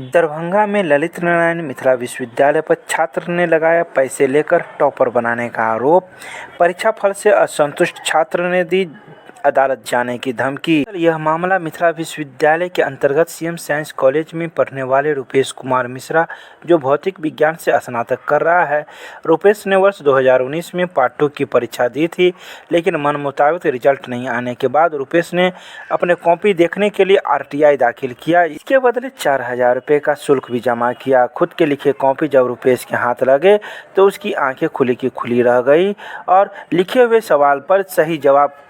दरभंगा में ललित नारायण मिथिला विश्वविद्यालय पर छात्र ने लगाया पैसे लेकर टॉपर बनाने का आरोप। परीक्षा फल से असंतुष्ट छात्र ने दी अदालत जाने की धमकी। यह मामला मिथिला विश्वविद्यालय के अंतर्गत सीएम साइंस कॉलेज में पढ़ने वाले रुपेश कुमार मिश्रा, जो भौतिक विज्ञान से स्नातक कर रहा है। रुपेश ने वर्ष 2019 में पार्ट 2 की परीक्षा दी थी, लेकिन मन मुताबिक रिजल्ट नहीं आने के बाद रुपेश ने अपने कॉपी देखने के लिए आरटीआई दाखिल किया। इसके बदले 4000 रुपये का शुल्क भी जमा किया। खुद के लिखे कॉपी जब रुपेश के हाथ लगे तो उसकी आंखें खुली की खुली रह गई और लिखे हुए सवाल पर सही जवाब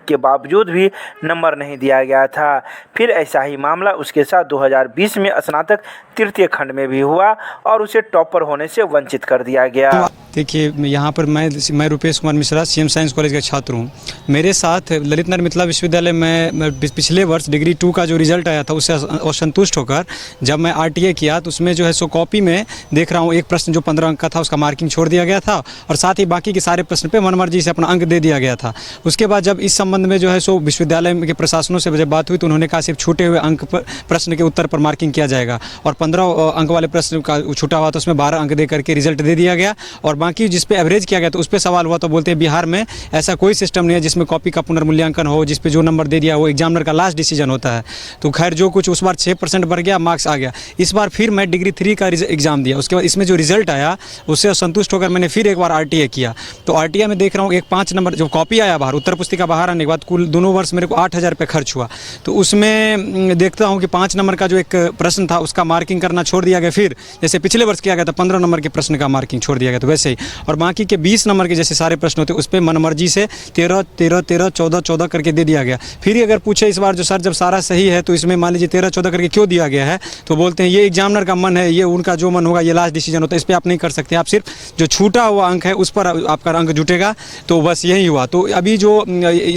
के बावजूद भी नंबर नहीं दिया गया था। फिर ऐसा ही मामला उसके साथ 2020 में स्नातक तृतीय खंड में भी हुआ और उसे टॉपर होने से वंचित कर दिया गया। देखिए, यहाँ पर मैं Rupesh Kumar Mishra CM science college का छात्र हूँ। मेरे साथ ललित नारायण मिथिला विश्वविद्यालय में पिछले वर्ष डिग्री 2 का जो रिजल्ट आया था उससे असंतुष्ट होकर जब मैं आरटीए किया तो उसमें जो है सो कॉपी में देख रहा हूँ एक प्रश्न जो 15 अंक का था उसका मार्किंग छोड़ दिया गया था और साथ ही बाकी के सारे प्रश्न पे मनमर्जी से अपना अंक दे दिया गया था। उसके बाद जब इस संबंध में जो है सो विश्वविद्यालय के प्रशासनों से जब बात हुई तो उन्होंने कहा सिर्फ छूटे हुए अंक पर प्रश्न के उत्तर पर मार्किंग किया जाएगा और 15 अंक वाले प्रश्न का छूटा हुआ तो उसमें 12 अंक दे करके रिजल्ट दे दिया गया और बाकी जिस पे एवरेज किया गया तो उस पर सवाल हुआ तो बोलते हैं बिहार में ऐसा कोई सिस्टम नहीं है जिसमें कॉपी का पुनर्मूल्यांकन हो, जिस पे जो नंबर दे दिया वो एग्जामिनर का लास्ट डिसीजन होता है। तो खैर जो कुछ उस बार 6% बढ़ गया, मार्क्स आ गया। इस बार फिर मैं डिग्री 3 का एग्जाम दिया, उसके बाद इसमें जो रिजल्ट आया उससे संतुष्ट होकर मैंने फिर एक बार आरटीए किया। तो आरटीए में देख रहा हूँ एक 5 नंबर जो कॉपी आया बाहर, उत्तर पुस्तिका बाहर आने के बाद कुल दोनों वर्ष मेरे को 8000 रुपये खर्च हुआ। तो उसमें देखता हूँ कि 5 नंबर का जो एक प्रश्न था उसका मार्किंग करना छोड़ दिया गया। फिर जैसे पिछले वर्ष किया गया था 15 नंबर के प्रश्न का मार्किंग छोड़ दिया गया, तो वैसे ही और बाकी के 20 नंबर के जैसे सारे प्रश्न होते उस पर मनमर्जी से 13, 13, 13, 14, 14 करके दे दिया गया। फिर अगर पूछे इस बार जो सर जब सारा सही है तो इसमें मान लीजिए 13, 14 करके क्यों दिया गया है, तो बोलते हैं ये एग्जामिनर का मन है, ये उनका जो मन होगा ये लास्ट डिसीजन होता है, इस पर आप नहीं कर सकते, आप सिर्फ जो छूटा हुआ अंक है उस पर आपका अंक जुटेगा। तो बस यही हुआ। तो अभी जो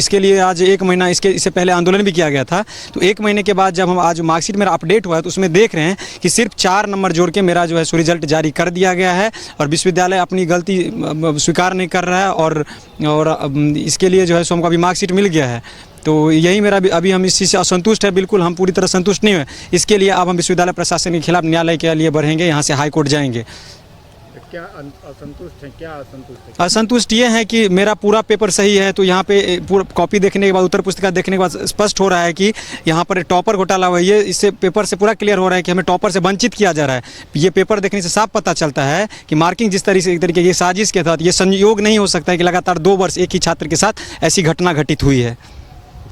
इसके लिए आज 1 महीना इससे पहले आंदोलन भी किया गया था, तो 1 महीने के बाद जब हम आज मार्कशीट मेरा अपडेट हुआ है तो उसमें देख रहे हैं कि सिर्फ 4 नंबर जोड़ के मेरा जो है सो रिजल्ट जारी कर दिया गया है और विश्वविद्यालय अपनी गलती स्वीकार नहीं कर रहा है और इसके लिए जो है सो हमको अभी मार्कशीट मिल गया है। तो यही मेरा अभी हम इस चीज़ से असंतुष्ट है, बिल्कुल हम पूरी तरह संतुष्ट नहीं हुए। इसके लिए अब हम विश्वविद्यालय प्रशासन के खिलाफ न्यायालय के लिए बढ़ेंगे, यहाँ से हाई कोर्ट जाएंगे। क्या असंतुष्ट है? क्या असंतुष्ट है? असंतुष्ट ये है कि मेरा पूरा पेपर सही है, तो यहाँ पे पूरा कॉपी देखने के बाद उत्तर पुस्तिका देखने के बाद स्पष्ट हो रहा है कि यहाँ पर टॉपर घोटाला हुआ है। ये इससे पेपर से पूरा क्लियर हो रहा है कि हमें टॉपर से वंचित किया जा रहा है। ये पेपर देखने से साफ पता चलता है कि मार्किंग जिस तरीके की साजिश के तहत, ये संयोग नहीं हो सकता है कि लगातार 2 वर्ष एक ही छात्र के साथ ऐसी घटना घटित हुई है।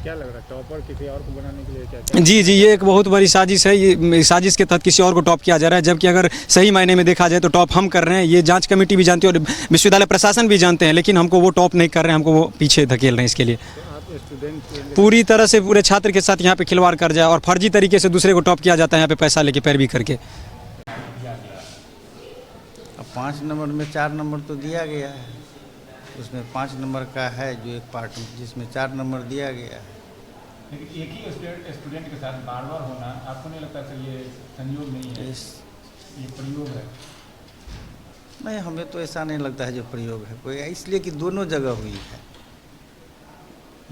क्या लग रहा है टॉपर किसी और को बनाने के लिए क्या? जी, ये एक बहुत बड़ी साजिश है। ये साजिश के तहत किसी और को टॉप किया जा रहा है, जबकि अगर सही मायने में देखा जाए तो टॉप हम कर रहे हैं। ये जांच कमेटी भी जानती है और विश्वविद्यालय प्रशासन भी जानते हैं, लेकिन हमको वो टॉप नहीं कर रहे हैं, हमको वो पीछे धकेल रहे हैं। इसके लिए पूरी तरह से पूरे छात्र के साथ यहाँ पे खिलवाड़ कर जाए और फर्जी तरीके से दूसरे को टॉप किया जाता है, यहाँ पे पैसा लेके पैरवी करके। अब 5 नंबर में 4 नंबर तो दिया गया है, उसमें 5 नंबर का है जो एक पार्ट जिसमें 4 नंबर दिया गया है। लेकिन एक ही स्टूडेंट के साथ बार बार होना आपको नहीं लगता सर ये संयोग नहीं है, ये प्रयोग है? नहीं, हमें तो ऐसा नहीं लगता है जो प्रयोग है कोई, इसलिए कि दोनों जगह हुई है।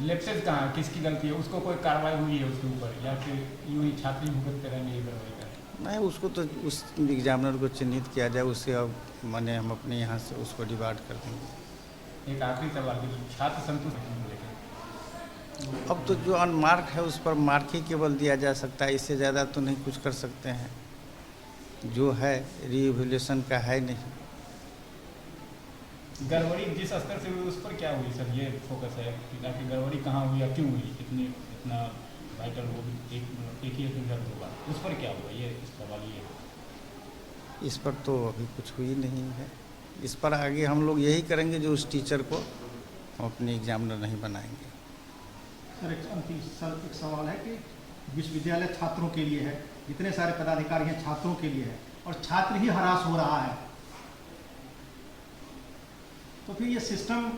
लेप्सेस कहाँ, किसकी गलती है? उसको कोई कार्रवाई हुई है उसके ऊपर या फिर यूँ ही छात्री भुगतते रहेंगे ये कार्रवाई? नहीं, उसको तो उस एग्जामिनर को चिन्हित किया जाए, उससे अब माने हम अपने यहाँ से उसको डिवाइड कर देंगे। एक आखिरी सवाल, छात्र संतुष्ट नहीं लेकिन अब तो जो अनमार्क है उस पर मार्क ही केवल दिया जा सकता है, इससे ज़्यादा तो नहीं कुछ कर सकते हैं। जो है रीइवैल्यूएशन का है नहीं। गड़बड़ी जिस स्तर से हुई उस पर क्या हुई सर, ये फोकस है कि गड़बड़ी कहाँ हुई या क्यों हुई? इतना वाइटल वो एक ही रिजल्ट होगा, उस पर क्या हुआ? ये सवाल ये है। इस पर तो अभी कुछ हुई नहीं है। इस पर आगे हम लोग यही करेंगे जो उस टीचर को हम अपने एग्जामिनर नहीं बनाएंगे। सर एक सवाल है कि विश्वविद्यालय छात्रों के लिए है, इतने सारे पदाधिकारी हैं छात्रों के लिए है और छात्र ही हरास हो रहा है, तो फिर ये सिस्टम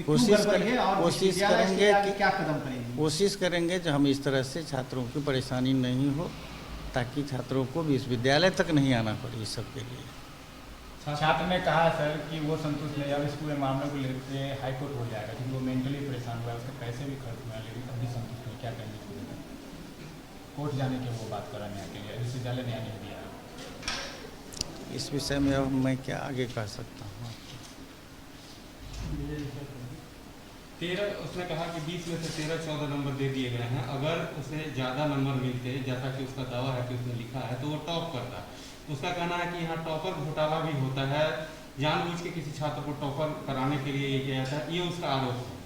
कोशिश करेंगे कि क्या कदम करेंगे? कोशिश करेंगे जो हम इस तरह से छात्रों की परेशानी नहीं हो, ताकि छात्रों को विश्वविद्यालय तक नहीं आना पड़े इस सब के लिए। छात्र ने कहा सर कि वो संतुष्ट नहीं, अब इस पूरे मामले को लेकर हाई कोर्ट हो जाएगा क्योंकि वो मेंटली परेशान हुआ है, उसके पैसे भी खर्च हुआ, लेकिन अभी संतुष्ट नहीं। क्या कहेंगे? कोर्ट जाने की वो बात कर रहे हैं के लिए, विश्वविद्यालय न्याय नहीं दिया। इस विषय में अब मैं क्या आगे कह सकता हूँ। 13 उसने कहा कि 20 में से 13-14 नंबर दे दिए गए हैं। अगर उसे ज़्यादा नंबर मिलते, जैसा कि उसका दावा है कि उसने लिखा है, तो वो टॉप करता। उसका कहना है कि यहाँ टॉपर घोटाला भी होता है, जानबूझ के किसी छात्र को टॉपर कराने के लिए ये किया जाता है, ये उसका आरोप है।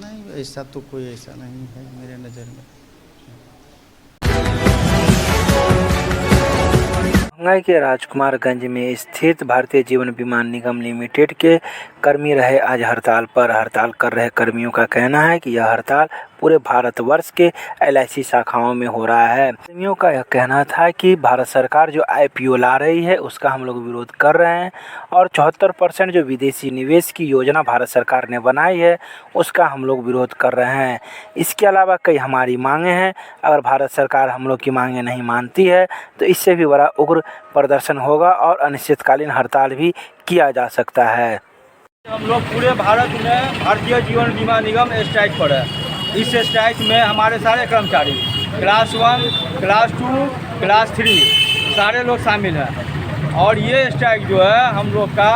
नहीं, ऐसा तो कोई ऐसा नहीं है मेरे नज़र में। बंगाई के राजकुमारगंज में स्थित भारतीय जीवन बीमा निगम लिमिटेड के कर्मी रहे आज हड़ताल पर। हड़ताल कर रहे कर्मियों का कहना है कि यह हड़ताल पूरे भारतवर्ष के LIC शाखाओं में हो रहा है। कर्मियों का यह कहना था कि भारत सरकार जो IPO ला रही है उसका हम लोग विरोध कर रहे हैं और 74% जो विदेशी निवेश की योजना भारत सरकार ने बनाई है उसका हम लोग विरोध कर रहे हैं। इसके अलावा कई हमारी मांगे हैं, अगर भारत सरकार हम लोग की मांगे नहीं मानती है तो इससे भी बड़ा उग्र प्रदर्शन होगा और अनिश्चितकालीन हड़ताल भी किया जा सकता है। हम लोग पूरे भारत में भारतीय जीवन बीमा निगम स्ट्राइक पर है। इस स्ट्राइक में हमारे सारे कर्मचारी क्लास 1, क्लास 2, क्लास 3 सारे लोग शामिल हैं। और ये स्ट्राइक जो है हम लोग का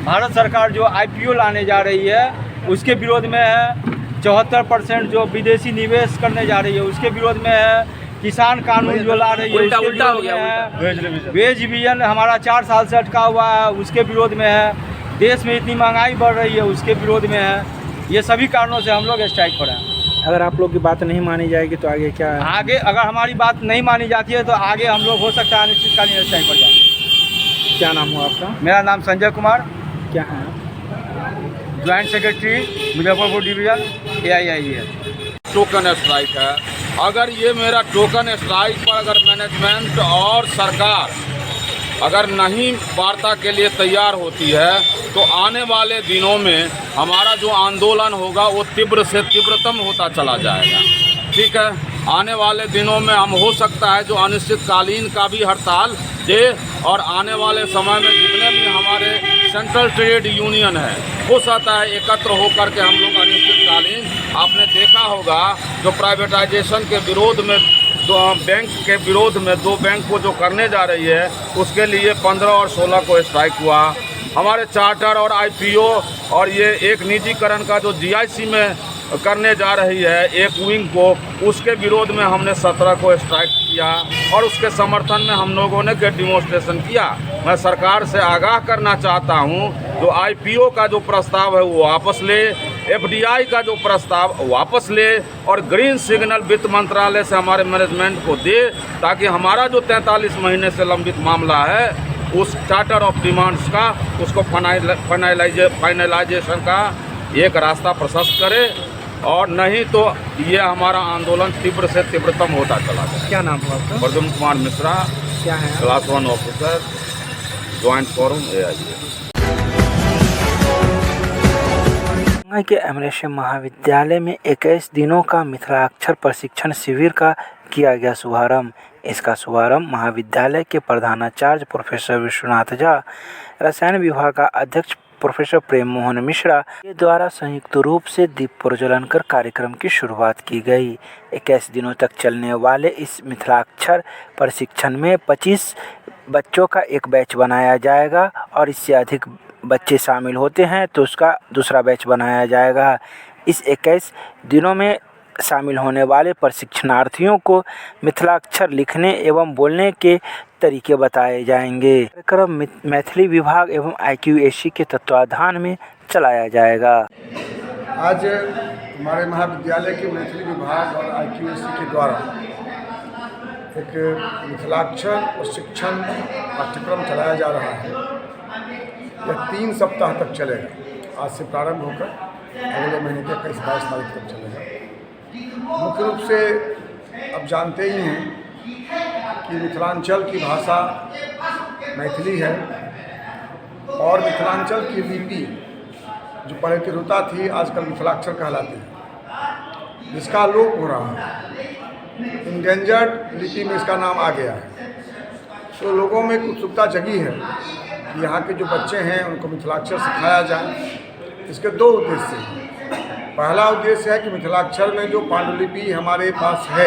भारत सरकार जो IPO लाने जा रही है उसके विरोध में है। 74% जो विदेशी निवेश करने जा रही है उसके विरोध में है। किसान कानून जो ला रही है उसके विरोध में है। वेज डिवीजन हमारा 4 साल से अटका हुआ है उसके विरोध में है। देश में इतनी महंगाई बढ़ रही है उसके विरोध में है। ये सभी कारणों से हम लोग स्ट्राइक पर हैं। अगर आप लोग की बात नहीं मानी जाएगी तो आगे क्या है? आगे अगर हमारी बात नहीं मानी जाती है तो आगे हम लोग हो सकता है अनिश्चितकालीन स्ट्राइक पर जाए। क्या नाम हुआ आपका? मेरा नाम संजय कुमार, क्या है? Joint secretary Muzaffarpur division AII है। टोकन स्ट्राइक है। अगर ये मेरा टोकन स्ट्राइक पर अगर मैनेजमेंट और सरकार अगर नहीं वार्ता के लिए तैयार होती है तो आने वाले दिनों में हमारा जो आंदोलन होगा वो तीव्र से तीव्रतम होता चला जाएगा। ठीक है, आने वाले दिनों में हम हो सकता है जो अनिश्चितकालीन का भी हड़ताल दे और आने वाले समय में जितने भी हमारे सेंट्रल ट्रेड यूनियन है हो सकता है एकत्र होकर के हम लोग अनिश्चितकालीन, आपने देखा होगा जो प्राइवेटाइजेशन के विरोध में बैंक के विरोध में 2 बैंक को जो करने जा रही है उसके लिए 15 और 16 को स्ट्राइक हुआ। हमारे चार्टर और IPO और ये एक निजीकरण का जो GIC में करने जा रही है एक विंग को, उसके विरोध में हमने 17 को स्ट्राइक किया और उसके समर्थन में हम लोगों ने डेमोन्स्ट्रेशन किया। मैं सरकार से आगाह करना चाहता हूं जो IPO का जो प्रस्ताव है वो वापस ले, FDI का जो प्रस्ताव वापस ले और ग्रीन सिग्नल वित्त मंत्रालय से हमारे मैनेजमेंट को दे ताकि हमारा जो 43 महीने से लंबित मामला है उस चार्टर ऑफ डिमांड्स का उसको फाइनलाइजेशन का एक रास्ता प्रशस्त करे और नहीं तो ये हमारा आंदोलन तीव्र से तीव्रतम होता चला जाए। क्या नाम हुआ आपका? प्रद्युम्न कुमार मिश्रा, क्या है? Class 1 officer, joint forum AII। बंगाई के एमरेशियम महाविद्यालय में 21 दिनों का मिथिलाक्षर प्रशिक्षण शिविर का किया गया शुभारंभ। इसका शुभारंभ महाविद्यालय के प्रधानाचार्य प्रोफेसर विश्वनाथ झा, रसायन विभाग का अध्यक्ष प्रोफेसर प्रेम मोहन मिश्रा के द्वारा संयुक्त रूप से दीप प्रज्वलन कर कार्यक्रम की शुरुआत की गई। 21 दिनों तक चलने वाले इस मिथिलाक्षर प्रशिक्षण में 25 बच्चों का एक बैच बनाया जाएगा और इससे अधिक बच्चे शामिल होते हैं तो उसका दूसरा बैच बनाया जाएगा। इस 21 दिनों में शामिल होने वाले प्रशिक्षणार्थियों को मिथिलाक्षर लिखने एवं बोलने के तरीके बताए जाएंगे। कार्यक्रम मैथिली विभाग एवं IQAC के तत्वाधान में चलाया जाएगा। आज हमारे महाविद्यालय के मैथिली विभाग और IQAC के द्वारा एक मिथिलाक्षर प्रशिक्षण पाठ्यक्रम चलाया जा रहा है। यह 3 सप्ताह तक चलेगा। आज से प्रारंभ होकर अगले महीने के 22 तारीख तक चलेगा। मुख्य रूप से अब जानते ही हैं कि मिथिलांचल की भाषा मैथिली है और मिथिलांचल की लिपि जो पहले तिरुता थी आजकल मिथिलाक्षर कहलाती है, जिसका लोप हो रहा है। इंडेंजर्ड लिपि में इसका नाम आ गया है। तो लोगों में एक उत्सुकता जगी है कि यहाँ के जो बच्चे हैं उनको मिथिलाक्षर सिखाया जाए। इसके 2 उद्देश्य हैं। पहला उद्देश्य है कि मिथिलाक्षर में जो पांडुलिपि हमारे पास है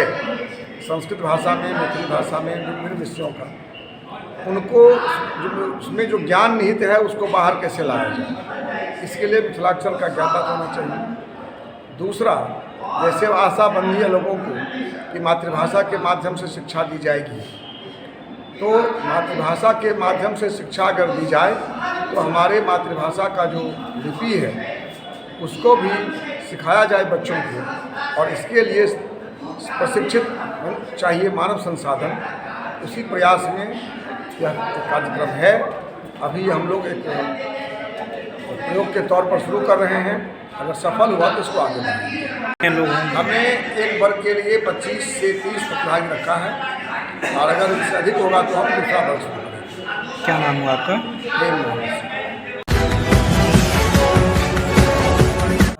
संस्कृत भाषा में, मैथिली भाषा में, विभिन्न विषयों का, उनको उसमें जो ज्ञान निहित है उसको बाहर कैसे लाया जाए, इसके लिए मिथिलाक्षर का ज्ञाता होना चाहिए। दूसरा, जैसे आशाबंदी है लोगों को कि मातृभाषा के माध्यम से शिक्षा दी जाएगी, तो मातृभाषा के माध्यम से शिक्षा अगर दी जाए तो हमारे मातृभाषा का जो लिपि है उसको भी सिखाया जाए बच्चों को, और इसके लिए प्रशिक्षित चाहिए मानव संसाधन। उसी प्रयास में यह कार्यक्रम है। अभी हम लोग एक प्रयोग के तौर पर शुरू कर रहे हैं, अगर सफल हुआ तो इसको आगे बढ़ाएंगे। हमने एक वर्ग के लिए 25 से 30 प्रतिभागी रखा है, और अगर इससे अधिक होगा तो हम दूसरा वर्ग शुरू करेंगे। क्या नाम हुआ आपका?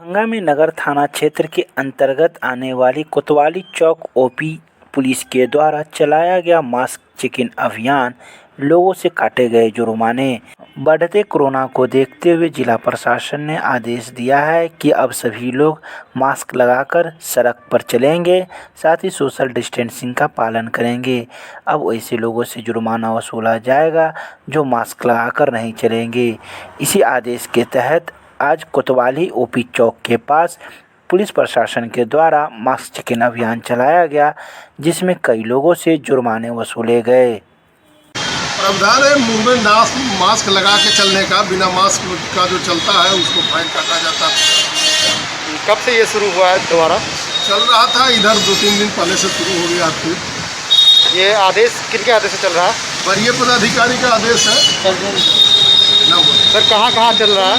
दरभंगा में नगर थाना क्षेत्र के अंतर्गत आने वाली कोतवाली चौक ओपी पुलिस के द्वारा चलाया गया मास्क चेकिंग अभियान, लोगों से काटे गए जुर्माने। बढ़ते कोरोना को देखते हुए जिला प्रशासन ने आदेश दिया है कि अब सभी लोग मास्क लगाकर सड़क पर चलेंगे, साथ ही सोशल डिस्टेंसिंग का पालन करेंगे। अब ऐसे लोगों से जुर्माना वसूला जाएगा जो मास्क लगाकर नहीं चलेंगे। इसी आदेश के तहत आज कोतवाली ओपी चौक के पास पुलिस प्रशासन के द्वारा मास्क चेकिंग अभियान चलाया गया, जिसमें कई लोगों से जुर्माने वसूले गए। प्रावधान है मुंह में मास्क लगा के चलने का, बिना मास्क का जो चलता है उसको फाइन काटा जाता है। कब से ये शुरू हुआ है दोबारा? चल रहा था, इधर 2-3 दिन पहले से शुरू हो गया। फिर ये आदेश किनके आदेश से चल रहा है? वरीय पदाधिकारी का आदेश है। सर कहाँ चल रहा है?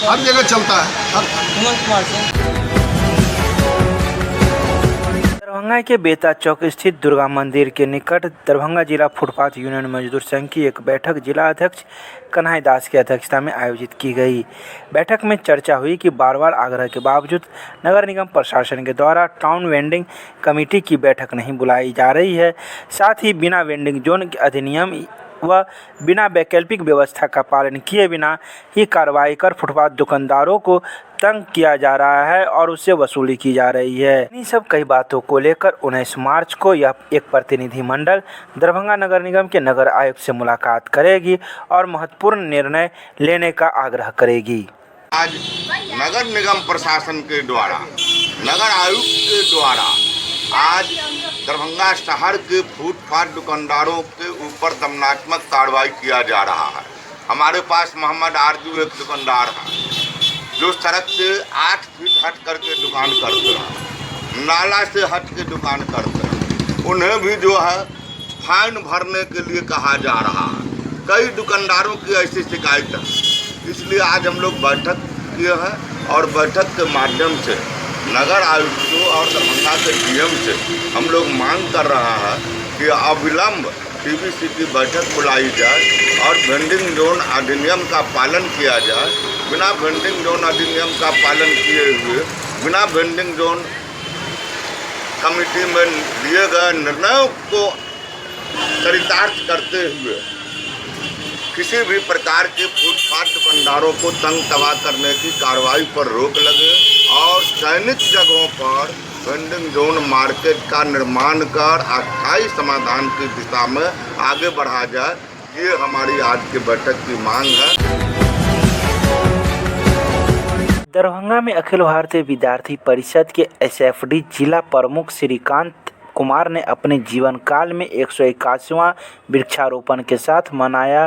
हर जगह चलता है। दरभंगा के बेता चौक स्थित दुर्गा मंदिर के निकट दरभंगा जिला फुटपाथ यूनियन मजदूर संघ की एक बैठक जिला अध्यक्ष कन्हैया दास की अध्यक्षता में आयोजित की गई। बैठक में चर्चा हुई कि बार आग्रह के बावजूद नगर निगम प्रशासन के द्वारा टाउन वेंडिंग कमेटी की बैठक नहीं बुलाई जा रही है। साथ ही बिना वेंडिंग जोन के अधिनियम व बिना वैकल्पिक व्यवस्था का पालन किए बिना ही कार्रवाई कर फुटपाथ दुकानदारों को तंग किया जा रहा है और उससे वसूली की जा रही है। इन्हीं सब कई बातों को लेकर 19 मार्च को यह एक प्रतिनिधिमंडल दरभंगा नगर निगम के नगर आयुक्त से मुलाकात करेगी और महत्वपूर्ण निर्णय लेने का आग्रह करेगी। आज नगर निगम प्रशासन के द्वारा, नगर आयुक्त के द्वारा आज दरभंगा शहर के फुटपाथ दुकानदारों के ऊपर दमनात्मक कार्रवाई किया जा रहा है। हमारे पास मोहम्मद आरजू एक दुकानदार है जो सड़क से 8 फीट हट करके दुकान करते हैं, नाला से हट के दुकान करते हैं। उन्हें भी जो है फाइन भरने के लिए कहा जा रहा है। कई दुकानदारों की ऐसी शिकायत है, इसलिए आज हम लोग बैठक किए हैं और बैठक के माध्यम से नगर आयुक्त और दरभंगा के डीएम से हम लोग मांग कर रहा है कि अविलंब टीबीसी की बैठक बुलाई जाए और वेंडिंग जोन अधिनियम का पालन किया जाए। बिना वेंडिंग जोन अधिनियम का पालन किए हुए, बिना वेंडिंग जोन कमेटी में लिए गए निर्णयों को चरितार्थ करते हुए किसी भी प्रकार के फुटपाथ दुकानदारों को तंग तबाह करने की कार्रवाई पर रोक लगे और चयनित जगहों पर वेंडिंग जोन मार्केट का निर्माण कर अस्थायी समाधान की दिशा में आगे बढ़ा जाए। ये हमारी आज की बैठक की मांग है। दरभंगा में अखिल भारतीय विद्यार्थी परिषद के एसएफडी जिला प्रमुख श्रीकांत कुमार ने अपने जीवन काल में 181वां वृक्षारोपण के साथ मनाया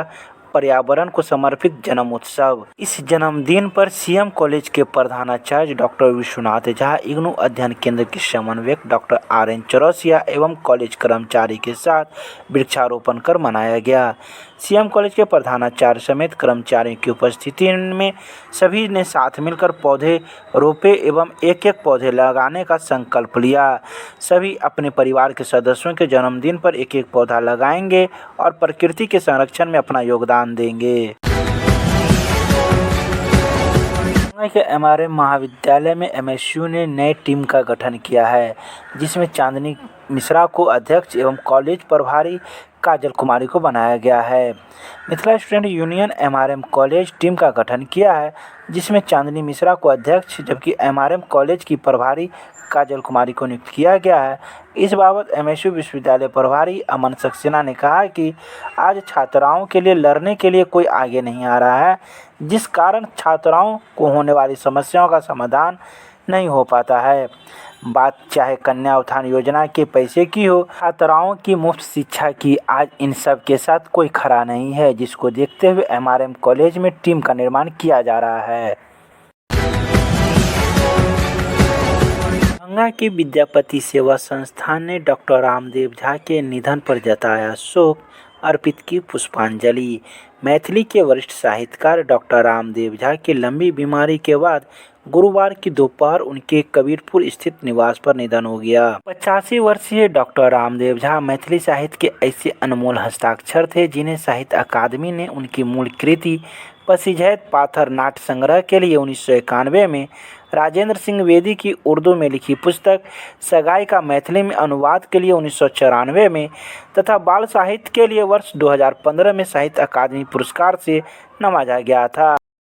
पर्यावरण को समर्पित जन्म उत्सव। इस जन्मदिन पर सीएम कॉलेज के प्रधानाचार्य डॉक्टर विश्वनाथ झा, इग्नू अध्ययन केंद्र के समन्वयक डॉक्टर आर.एन. चौरसिया एवं कॉलेज कर्मचारी के साथ वृक्षारोपण कर मनाया गया। सीएम कॉलेज के प्रधानाचार्य समेत कर्मचारियों की उपस्थिति में सभी ने साथ मिलकर पौधे रोपे एवं एक पौधे लगाने का संकल्प लिया। सभी अपने परिवार के सदस्यों के जन्मदिन पर एक पौधा लगाएंगे और प्रकृति के संरक्षण में अपना योगदान देंगे। के एमआरएम महाविद्यालय में एमएसयू ने नए टीम का गठन किया है, जिसमें चांदनी मिश्रा को अध्यक्ष एवं कॉलेज प्रभारी काजल कुमारी को बनाया गया है। Mithila student union MRM college team का गठन किया है, जिसमें चांदनी मिश्रा को अध्यक्ष जबकि एमआरएम कॉलेज की प्रभारी काजल कुमारी को नियुक्त किया गया है। इस बाबत एमएसयू विश्वविद्यालय प्रभारी अमन सक्सेना ने कहा कि आज छात्राओं के लिए लड़ने के लिए कोई आगे नहीं आ रहा है, जिस कारण छात्राओं को होने वाली समस्याओं का समाधान नहीं हो पाता है। बात चाहे कन्या उत्थान योजना के पैसे की हो, छात्राओं की मुफ्त शिक्षा की, आज इन सब के साथ कोई खड़ा नहीं है, जिसको देखते हुए एमआरएम कॉलेज में टीम का निर्माण किया जा रहा है। गंगा की विद्यापति सेवा संस्थान ने डॉक्टर रामदेव झा के निधन पर जताया शोक, अर्पित की पुष्पांजलि। मैथिली के वरिष्ठ साहित्यकार डॉक्टर रामदेव झा की लंबी बीमारी के बाद गुरुवार की दोपहर उनके कबीरपुर स्थित निवास पर निधन हो गया। 85 वर्षीय डॉक्टर रामदेव झा मैथिली साहित्य के ऐसे अनमोल हस्ताक्षर थे, जिन्हें साहित्य अकादमी ने उनकी मूल कृति पसीझैत पाथर नाट्य संग्रह के लिए 1991 में, राजेंद्र सिंह वेदी की उर्दू में लिखी पुस्तक सगाई का मैथिली में अनुवाद के लिए 1994 में तथा बाल साहित्य के लिए वर्ष 2015 में साहित्य अकादमी पुरस्कार से नवाजा गया था।